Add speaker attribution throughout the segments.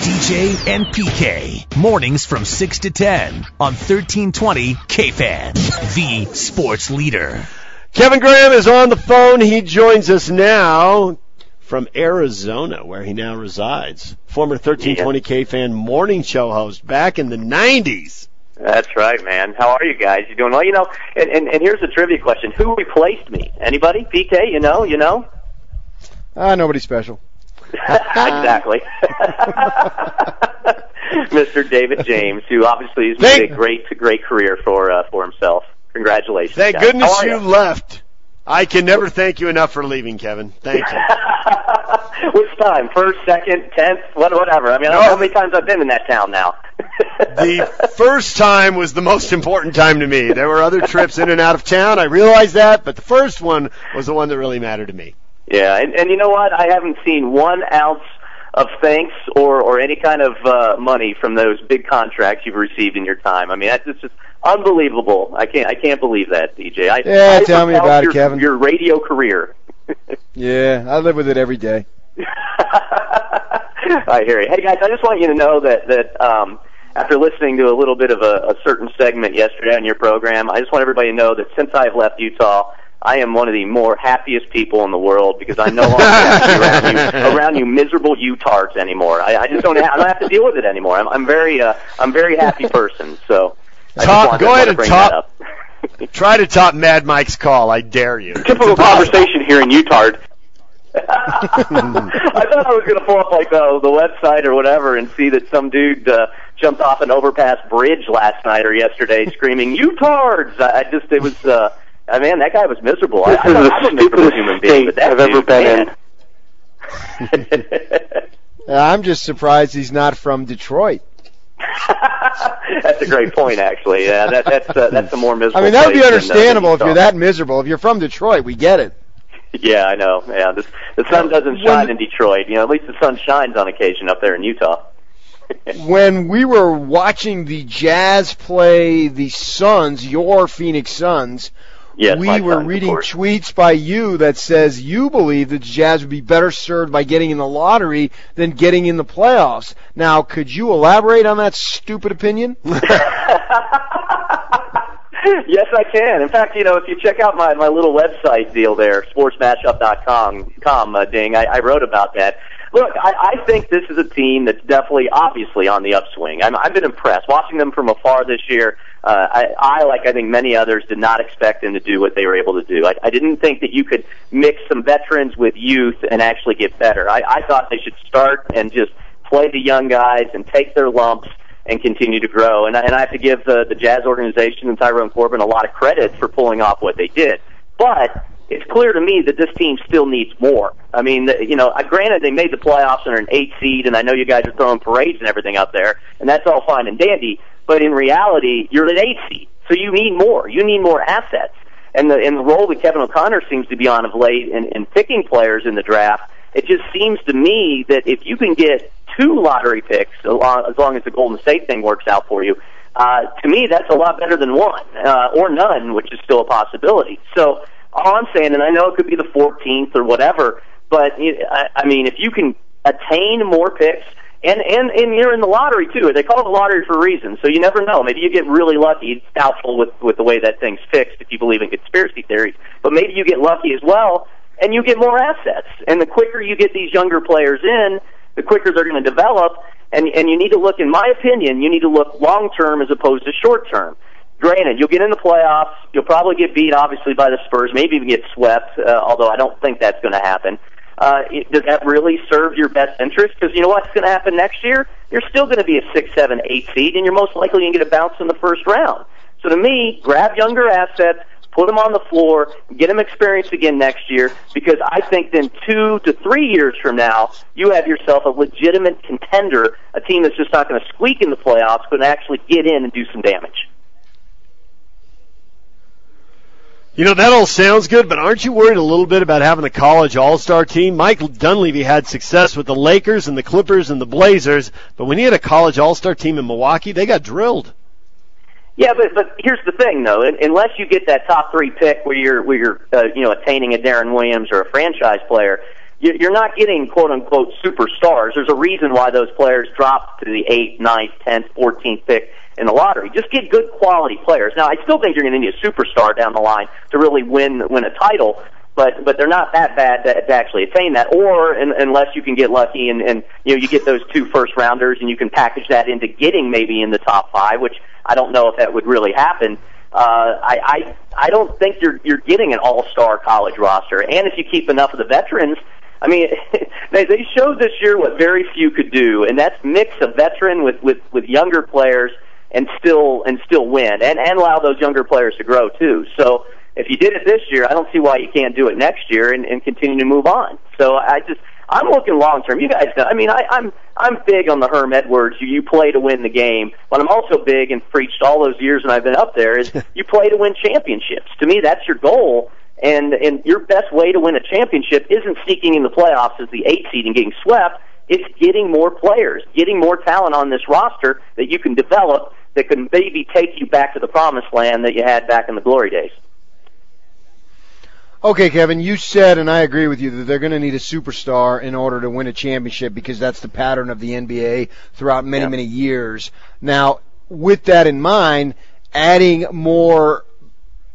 Speaker 1: DJ and PK. Mornings from 6 to 10 on 1320 KFAN, the sports leader.
Speaker 2: Kevin Graham is on the phone. He joins us now from Arizona, where he now resides. Former 1320 KFAN morning show host back in the 90s.
Speaker 3: That's right, man. How are you guys? You doing well? You know, and here's a trivia question. Who replaced me? Anybody? PK, you know?
Speaker 4: Nobody special.
Speaker 3: Exactly. Mr. David James, who obviously has made a great career for himself. Congratulations.
Speaker 2: Thank
Speaker 3: guys.
Speaker 2: goodness you left. I can never thank you enough for leaving, Kevin. Thank you.
Speaker 3: Which time? First, second, 10th, whatever. I mean, I don't know how many times I've been in that town now.
Speaker 2: The first time was the most important time to me. There were other trips in and out of town. I realized that, but the first one was the one that really mattered to me.
Speaker 3: Yeah, and you know what? I haven't seen 1 ounce of thanks or any kind of money from those big contracts you've received in your time. I mean, it's just unbelievable. I can't believe that, DJ.
Speaker 4: Tell me about it, Kevin.
Speaker 3: Your radio career.
Speaker 4: Yeah, I live with it every day.
Speaker 3: I hear you. Hey, guys, I just want you to know that after listening to a little bit of a certain segment yesterday on your program, I just want everybody to know that since I've left Utah, I am one of the more happiest people in the world because I no longer have to be around you miserable Utards anymore. I just don't have to deal with it anymore. I'm very happy person. So
Speaker 2: go ahead and try to top Mad Mike's call. I dare you.
Speaker 3: Typical conversation here in Utard. I thought I was going to pull up like the website or whatever and see that some dude jumped off an overpass bridge last night or yesterday screaming Utards. It was. Man, that guy was miserable.
Speaker 5: This is the stupidest state I've ever been in.
Speaker 4: I'm just surprised he's not from Detroit.
Speaker 3: That's a great point, actually. Yeah, that's a more miserable.
Speaker 4: I mean, that would be
Speaker 3: place
Speaker 4: understandable if you're that miserable. If you're from Detroit, we get it.
Speaker 3: Yeah, I know. Yeah, the sun doesn't shine in Detroit. You know, at least the sun shines on occasion up there in Utah.
Speaker 4: When we were watching the Jazz play the Suns, your Phoenix Suns.
Speaker 3: Yes,
Speaker 4: we were reading tweets by you that says you believe that the Jazz would be better served by getting in the lottery than getting in the playoffs. Now, could you elaborate on that stupid opinion?
Speaker 3: Yes, I can. In fact, you know, if you check out my little website deal there, sportsmashup.com, Ding, I wrote about that. Look, I think this is a team that's definitely, obviously, on the upswing. I've been impressed. Watching them from afar this year, I think many others, did not expect them to do what they were able to do. I didn't think that you could mix some veterans with youth and actually get better. I thought they should start and just play the young guys and take their lumps and continue to grow. And I have to give the Jazz organization and Tyrone Corbin a lot of credit for pulling off what they did. But it's clear to me that this team still needs more. I mean, you know, granted they made the playoffs under an 8 seed, and I know you guys are throwing parades and everything up there, and that's all fine and dandy, but in reality, you're an 8 seed, so you need more. You need more assets. And the role that Kevin O'Connor seems to be on of late in picking players in the draft, it just seems to me that if you can get 2 lottery picks, as long as the Golden State thing works out for you, to me that's a lot better than 1, or none, which is still a possibility. So all I'm saying, and I know it could be the 14th or whatever, but I mean, if you can attain more picks, and you're in the lottery too. They call it the lottery for a reason, so you never know. Maybe you get really lucky. It's doubtful with the way that thing's fixed if you believe in conspiracy theories, but maybe you get lucky as well, and you get more assets. And the quicker you get these younger players in, the quicker they're going to develop. And you need to look, in my opinion, you need to look long term as opposed to short term. Granted, you'll get in the playoffs. You'll probably get beat, obviously, by the Spurs. Maybe even get swept, although I don't think that's going to happen. Does that really serve your best interest? Because you know what's going to happen next year? You're still going to be a 6, 7, 8 seed, and you're most likely going to get a bounce in the first round. So to me, grab younger assets, put them on the floor, get them experience again next year, because I think then 2 to 3 years from now, you have yourself a legitimate contender, a team that's just not going to squeak in the playoffs, but actually get in and do some damage.
Speaker 2: You know, that all sounds good, but aren't you worried a little bit about having a college all-star team? Mike Dunleavy had success with the Lakers and the Clippers and the Blazers, but when he had a college all-star team in Milwaukee, they got drilled.
Speaker 3: Yeah, but here's the thing, though. Unless you get that top 3 pick where you're attaining a Darren Williams or a franchise player, you're not getting quote-unquote superstars. There's a reason why those players drop to the 8th, 9th, 10th, 14th pick in the lottery. Just get good quality players. Now, I still think you're going to need a superstar down the line to really win a title, but they're not that bad to actually attain that. Or unless you can get lucky and you get those 2 first-rounders and you can package that into getting maybe in the top 5, which I don't know if that would really happen. I don't think you're getting an all-star college roster. And if you keep enough of the veterans, I mean, they showed this year what very few could do, and that's mix a veteran with younger players and still win, and allow those younger players to grow too. So if you did it this year, I don't see why you can't do it next year and continue to move on. So I'm looking long term. You guys know, I mean, I'm big on the Herm Edwards. You play to win the game, but I'm also big and preached all those years when I've been up there is you play to win championships. To me, that's your goal. And your best way to win a championship isn't seeking in the playoffs as the 8th seed and getting swept. It's getting more players, getting more talent on this roster that you can develop that can maybe take you back to the promised land that you had back in the glory days.
Speaker 4: Okay, Kevin, you said, and I agree with you, that they're going to need a superstar in order to win a championship because that's the pattern of the NBA throughout many years. Now, with that in mind, adding more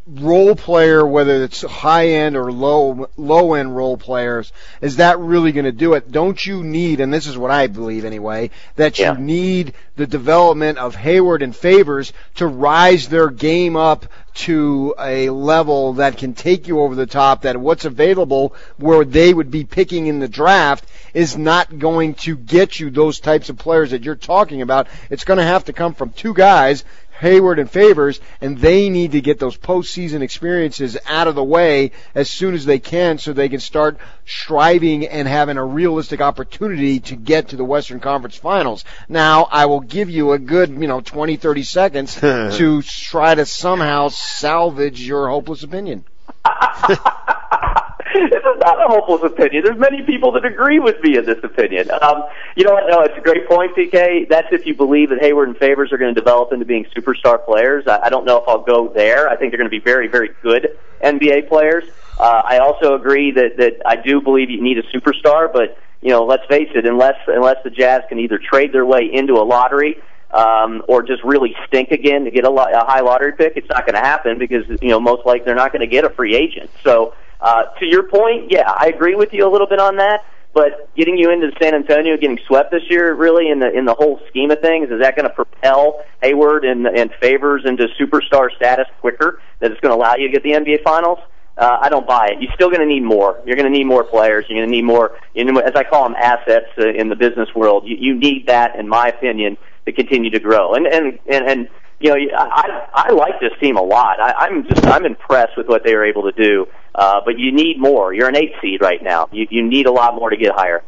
Speaker 4: role player, whether it's high-end or low-end role players, is that really going to do it? Don't you need, and this is what I believe anyway, that you need the development of Hayward and Favors to rise their game up to a level that can take you over the top, that what's available where they would be picking in the draft is not going to get you those types of players that you're talking about. It's going to have to come from 2 guys, Hayward and Favors, and they need to get those postseason experiences out of the way as soon as they can so they can start striving and having a realistic opportunity to get to the Western Conference Finals. Now, I will give you a good, 20, 30 seconds to try to somehow salvage your hopeless opinion.
Speaker 3: This is not a hopeless opinion. There's many people that agree with me in this opinion. You know what? No, it's a great point, PK. That's if you believe that Hayward and Favors are going to develop into being superstar players. I don't know if I'll go there. I think they're going to be very, very good NBA players. I also agree that I do believe you need a superstar, but let's face it, unless the Jazz can either trade their way into a lottery or just really stink again to get a high lottery pick, it's not going to happen because most likely they're not going to get a free agent. So. To your point, yeah, I agree with you a little bit on that. But getting you into San Antonio, getting swept this year, really in the whole scheme of things, is that going to propel Hayward and Favors into superstar status quicker? That it's going to allow you to get the NBA Finals? I don't buy it. You're still going to need more. You're going to need more players. You're going to need more, as I call them, assets in the business world. You need that, in my opinion, to continue to grow. And I like this team a lot. I'm impressed with what they were able to do. But you need more. You're an 8 seed right now. You need a lot more to get higher.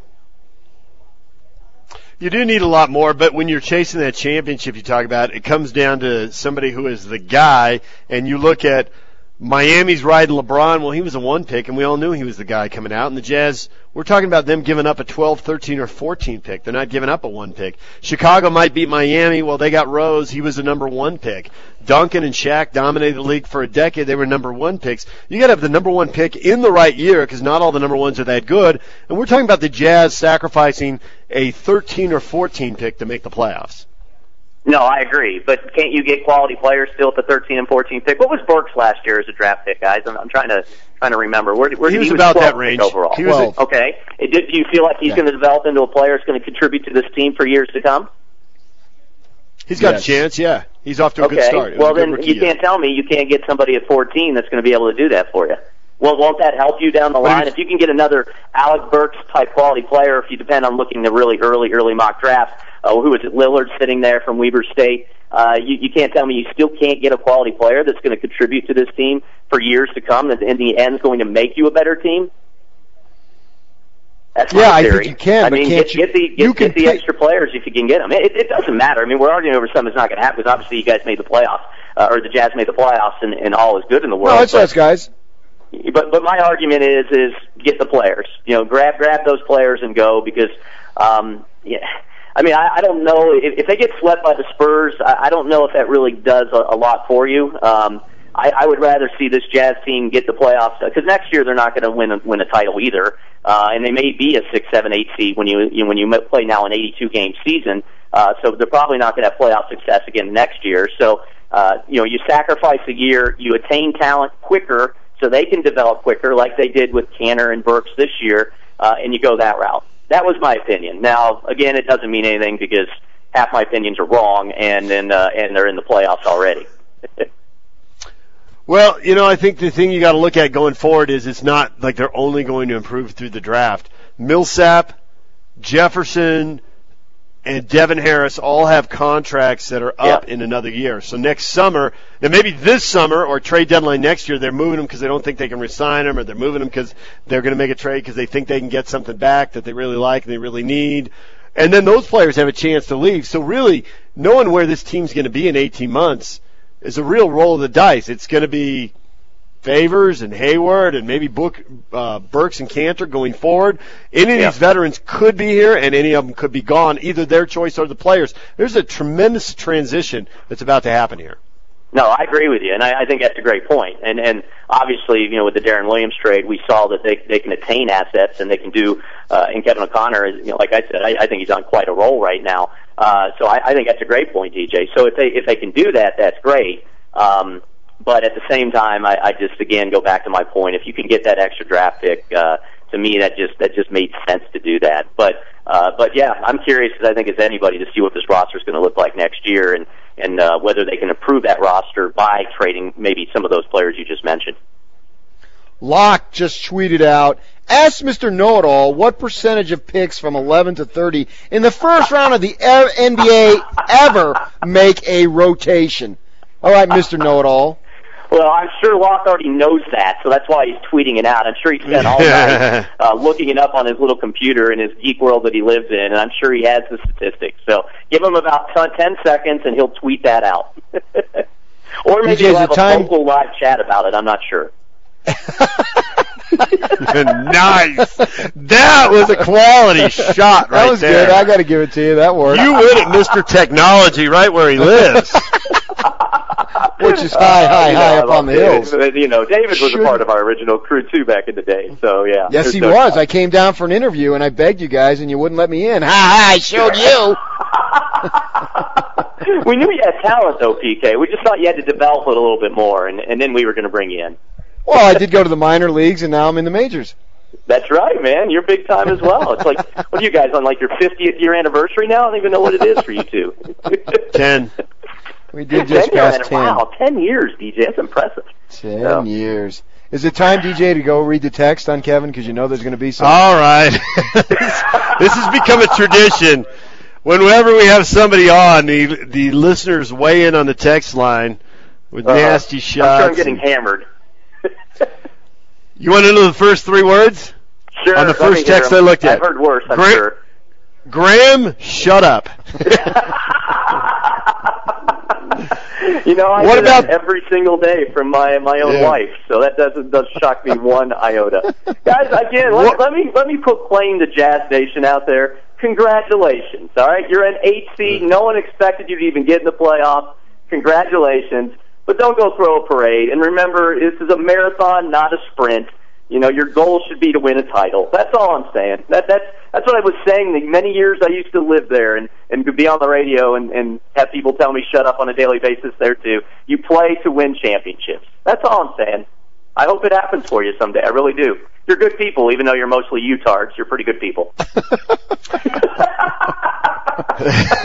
Speaker 2: You do need a lot more, but when you're chasing that championship you talk about, it comes down to somebody who is the guy, and you look at Miami's riding LeBron. Well, he was a 1 pick, and we all knew he was the guy coming out. And the Jazz, we're talking about them giving up a 12, 13, or 14 pick. They're not giving up a 1 pick. Chicago might beat Miami. Well, they got Rose. He was a number 1 pick. Duncan and Shaq dominated the league for a decade. They were number 1 picks. You got to have the number 1 pick in the right year because not all the number 1s are that good. And we're talking about the Jazz sacrificing a 13 or 14 pick to make the playoffs.
Speaker 3: No, I agree. But can't you get quality players still at the 13 and 14 pick? What was Burks last year as a draft pick, guys? I'm trying to remember. Where
Speaker 2: he was about that range
Speaker 3: overall.
Speaker 2: He was
Speaker 3: okay. Do you feel like he's going to develop into a player that's going to contribute to this team for years to come?
Speaker 2: He's got a chance, yeah. He's off to a good start.
Speaker 3: Well, then you can't tell me you can't get somebody at 14 that's going to be able to do that for you. Well, won't that help you down the line? If you can get another Alec Burks type quality player, if you depend on looking at really early mock drafts, who is it, Lillard sitting there from Weber State, you can't tell me you still can't get a quality player that's going to contribute to this team for years to come, that in the end is going to make you a better team? That's my theory.
Speaker 4: I think you can.
Speaker 3: I mean, get the extra players if you can get them. It doesn't matter. I mean, we're arguing over something that's not going to happen because obviously you guys made the playoffs, or the Jazz made the playoffs, and all is good in the world.
Speaker 4: No, it's us, guys.
Speaker 3: But my argument is get the players. Grab those players and go because, I mean, I don't know if they get swept by the Spurs. I don't know if that really does a lot for you. I would rather see this Jazz team get the playoffs, because next year they're not going to win a title either, and they may be a 6, 7, 8 seed when you play now an 82-game season. So they're probably not going to have playoff success again next year. So you sacrifice a year, you attain talent quicker, so they can develop quicker, like they did with Canner and Burks this year, and you go that route. That was my opinion. Now, again, it doesn't mean anything because half my opinions are wrong, and they're in the playoffs already.
Speaker 2: Well, I think the thing you got to look at going forward is it's not like they're only going to improve through the draft. Millsap, Jefferson, and Devin Harris all have contracts that are up in another year. So next summer, and maybe this summer or trade deadline next year, they're moving them because they don't think they can re-sign them, or they're moving them because they're going to make a trade because they think they can get something back that they really like and they really need. And then those players have a chance to leave. So really, knowing where this team's going to be in 18 months is a real roll of the dice. It's going to be Favors and Hayward and maybe Burks and Cantor going forward. Any of these veterans could be here, and any of them could be gone, either their choice or the players. There's a tremendous transition that's about to happen here.
Speaker 3: No, I agree with you, and I think that's a great point. And obviously, with the Darren Williams trade, we saw that they can attain assets, and they can do. And Kevin O'Connor, like I said, I think he's on quite a roll right now. So I think that's a great point, DJ. So if they can do that, that's great. But at the same time, I just again go back to my point. If you can get that extra draft pick, to me that just made sense to do that. But yeah, I'm curious as I think as anybody to see what this roster is going to look like next year, and whether they can improve that roster by trading maybe some of those players you just mentioned.
Speaker 4: Locke just tweeted out, ask Mr. Know-It-All what percentage of picks from 11 to 30 in the first round of the NBA ever make a rotation. All right, Mr. Know-It-All.
Speaker 3: Well, I'm sure Locke already knows that, so that's why he's tweeting it out. I'm sure he spent all night looking it up on his little computer in his geek world that he lives in, and I'm sure he has the statistics. So give him about 10 seconds, and he'll tweet that out. Or maybe he'll have a vocal live chat about it. I'm not sure.
Speaker 2: Nice. That was a quality shot right there.
Speaker 4: That was good. I got to give it to you. That worked.
Speaker 2: You win at Mr. Technology right where he lives.
Speaker 4: Which is high up on the hills.
Speaker 3: David was a part of our original crew, too, back in the day. So, yeah.
Speaker 4: Yes, he was. I came down for an interview, and I begged you guys, and you wouldn't let me in. I showed you.
Speaker 3: We knew you had talent, though, PK. We just thought you had to develop it a little bit more, and then we were going to bring you in.
Speaker 4: Well, I did go to the minor leagues, and now I'm in the majors.
Speaker 3: That's right, man. You're big time as well. It's like, what are you guys on, like your 50th year anniversary now? I don't even know what it is for you two.
Speaker 2: 10.
Speaker 4: We did just pass 10.
Speaker 3: Wow, 10 years, DJ. That's impressive.
Speaker 4: 10 years. Is it time, DJ, to go read the text on Kevin? Because you know there's going to be some.
Speaker 2: All right. This has become a tradition. Whenever we have somebody on, the listeners weigh in on the text line with nasty shots.
Speaker 3: I'm sure I'm getting hammered.
Speaker 2: You want to know the first 3 words?
Speaker 3: Sure.
Speaker 2: On the first text I looked at.
Speaker 3: I've heard worse, I'm sure.
Speaker 2: Graham, shut up.
Speaker 3: I do that every single day from my own wife, so that does shock me one iota. Guys, again, let me proclaim the Jazz Nation out there. Congratulations, all right? You're an 8 seed. No one expected you to even get in the playoffs. Congratulations. But don't go throw a parade. And remember, this is a marathon, not a sprint. Your goal should be to win a title. That's all I'm saying. That's what I was saying the many years I used to live there and could be on the radio and have people tell me shut up on a daily basis there too. You play to win championships. That's all I'm saying. I hope it happens for you someday. I really do. You're good people, even though you're mostly U-tards. You're pretty good people.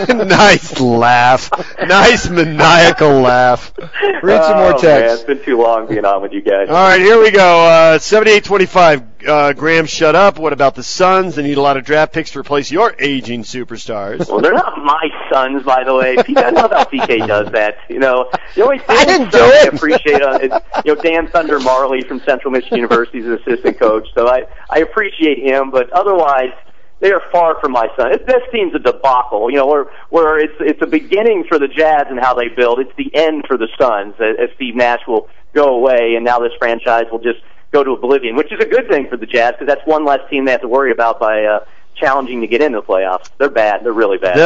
Speaker 2: Nice laugh. Nice maniacal laugh.
Speaker 4: Read some more text.
Speaker 3: Man, it's been too long being on with you guys.
Speaker 2: All right, here we go. 7825. Graham, shut up. What about the Suns? They need a lot of draft picks to replace your aging superstars.
Speaker 3: Well, they're not my sons, by the way. I know how PK does that. The only thing
Speaker 4: I didn't do it.
Speaker 3: I appreciate is Dan Thunder Marley from Central Michigan University's an assistant coach, so I appreciate him. But otherwise, they are far from my son. This team's a debacle, where it's a beginning for the Jazz and how they build. It's the end for the Suns, as Steve Nash will go away, and now this franchise will just go to oblivion, which is a good thing for the Jazz because that's one less team they have to worry about by challenging to get into the playoffs. They're bad. They're really bad.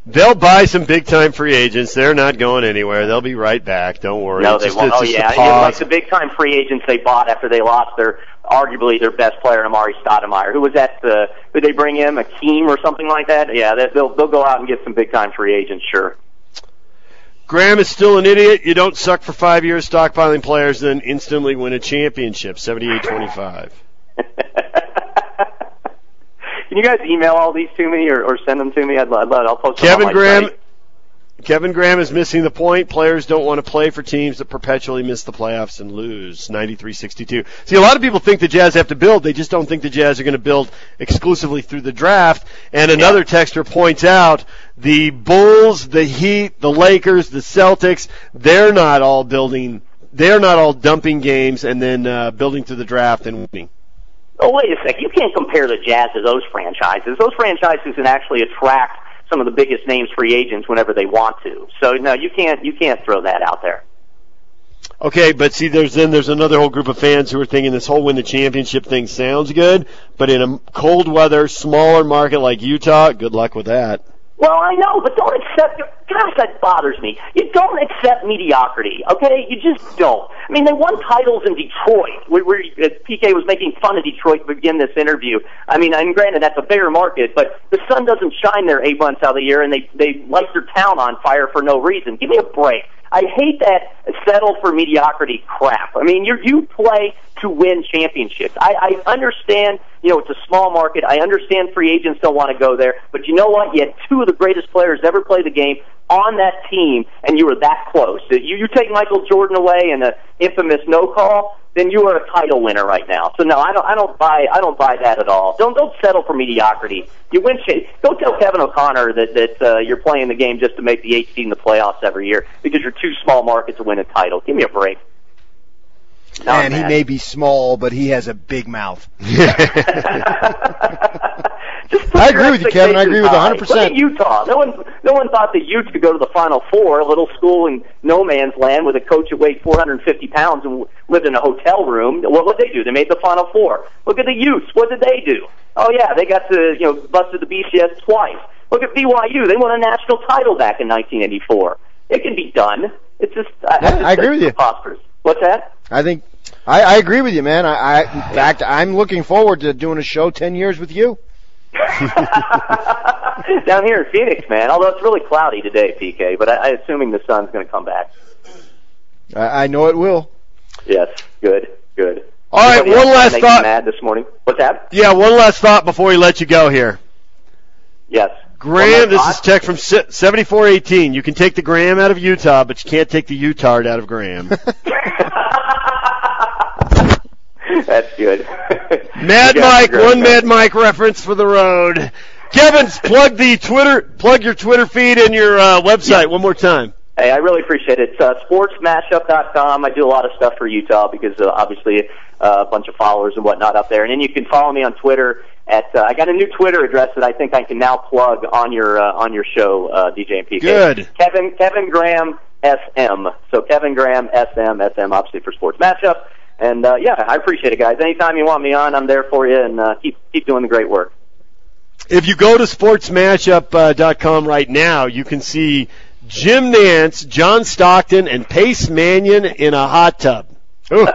Speaker 2: They'll buy some big-time free agents. They're not going anywhere. They'll be right back. Don't worry.
Speaker 3: No, they won't. Oh, yeah. Like the big-time free agents they bought after they lost arguably their best player, Amari Stoudemire. Who was that? Did they bring him? Akeem or something like that? Yeah, they'll go out and get some big-time free agents, sure.
Speaker 2: Graham is still an idiot. You don't suck for 5 years stockpiling players, then instantly win a championship. 78-25.
Speaker 3: Can you guys email all these to me or send them to me? I'll post them
Speaker 2: Kevin
Speaker 3: on my
Speaker 2: Graham.
Speaker 3: site.
Speaker 2: Kevin Graham is missing the point. Players don't want to play for teams that perpetually miss the playoffs and lose. 93-62. See, a lot of people think the Jazz have to build. They just don't think the Jazz are going to build exclusively through the draft. And another texter points out the Bulls, the Heat, the Lakers, the Celtics, they're not all dumping games and then building through the draft and winning.
Speaker 3: Oh, wait a sec. You can't compare the Jazz to those franchises. Those franchises can actually attract some of the biggest names free agents whenever they want to. So, no, you can't throw that out there.
Speaker 2: Okay, but see, there's another whole group of fans who are thinking this whole win the championship thing sounds good, but in a cold weather, smaller market like Utah, good luck with that.
Speaker 3: Well, I know, but don't accept. Gosh, that bothers me. You don't accept mediocrity, okay? You just don't. I mean, they won titles in Detroit, where PK was making fun of Detroit to begin this interview. I mean, and granted, that's a bigger market, but the sun doesn't shine there 8 months out of the year, and they light their town on fire for no reason. Give me a break. I hate that settle for mediocrity crap. I mean, you play to win championships. I understand, it's a small market. I understand free agents don't want to go there. But you know what? You had two of the greatest players to ever play the game on that team, and you were that close. You take Michael Jordan away and the infamous no call, then you are a title winner right now. So no, I don't buy that at all. Don't settle for mediocrity. You win. Don't tell Kevin O'Connor that you're playing the game just to make the 8th seed in the playoffs every year because you're too small market to win a title. Give me a break.
Speaker 4: And he may be small, but he has a big mouth.
Speaker 3: I agree with you, Kevin.
Speaker 4: I agree with 100%.
Speaker 3: Look at Utah. No one thought the Utes could go to the Final Four, a little school in no man's land with a coach that weighed 450 pounds and lived in a hotel room. What did they do? They made the Final Four. Look at the Utes. What did they do? Oh, yeah, they got to, busted the BCS twice. Look at BYU. They won a national title back in 1984. It can be done. It's just,
Speaker 4: I agree with you.
Speaker 3: Preposterous. What's that?
Speaker 4: I think I agree with you, man. In fact, I'm looking forward to doing a show 10 years with you.
Speaker 3: Down here in Phoenix, man. Although it's really cloudy today, PK, but I'm assuming the sun's going to come back.
Speaker 4: I know it will.
Speaker 3: Yes, good.
Speaker 2: All right, one last thought.
Speaker 3: Mad this morning. What's that?
Speaker 2: Yeah, one last thought before we let you go here.
Speaker 3: Yes.
Speaker 2: Graham, this is tech from 7418. You can take the Graham out of Utah, but you can't take the Utard out of Graham.
Speaker 3: That's good.
Speaker 2: Mad Mike, one Mad Mike reference for the road. Kevin, plug your Twitter feed and your website one more time.
Speaker 3: Hey, I really appreciate it. Sportsmashup.com. I do a lot of stuff for Utah because obviously a bunch of followers and whatnot up there. And then you can follow me on Twitter at I got a new Twitter address that I think I can now plug on your show, DJ and PK.
Speaker 2: Good.
Speaker 3: Kevin Graham SM. So Kevin Graham SM obviously for Sports Mashup. And I appreciate it, guys. Anytime you want me on, I'm there for you, and keep doing the great work.
Speaker 2: If you go to sportsmashup.com right now, you can see Jim Nance, John Stockton, and Pace Mannion in a hot tub. You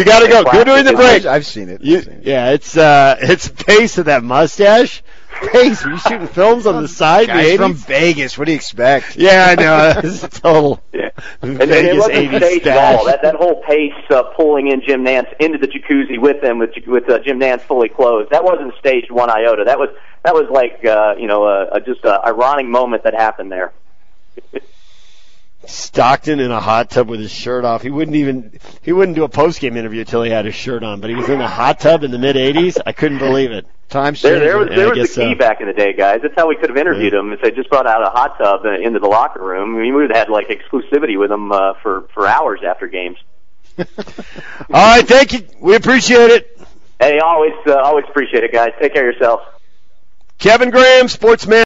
Speaker 2: got to go. Go during the break.
Speaker 4: I've seen it.
Speaker 2: Yeah, it's Pace with that mustache. Pace, were you shooting films on the side?
Speaker 4: Guys from Vegas. What do you expect?
Speaker 2: Yeah, I know. It's total.
Speaker 3: Yeah. And it wasn't staged at all. That whole Pace pulling in Jim Nance into the jacuzzi with him, with Jim Nance fully clothed. That wasn't staged one iota. That was like just an ironic moment that happened there.
Speaker 2: Stockton in a hot tub with his shirt off. He wouldn't do a post-game interview until he had his shirt on, but he was in a hot tub in the mid-'80s. I couldn't believe it.
Speaker 3: There was the key back in the day, guys. That's how we could have interviewed him. If they just brought out a hot tub into the locker room, we would have had like exclusivity with him for hours after games.
Speaker 2: All right, thank you. We appreciate it.
Speaker 3: Hey, always appreciate it, guys. Take care of yourselves.
Speaker 2: Kevin Graham, Sportsman.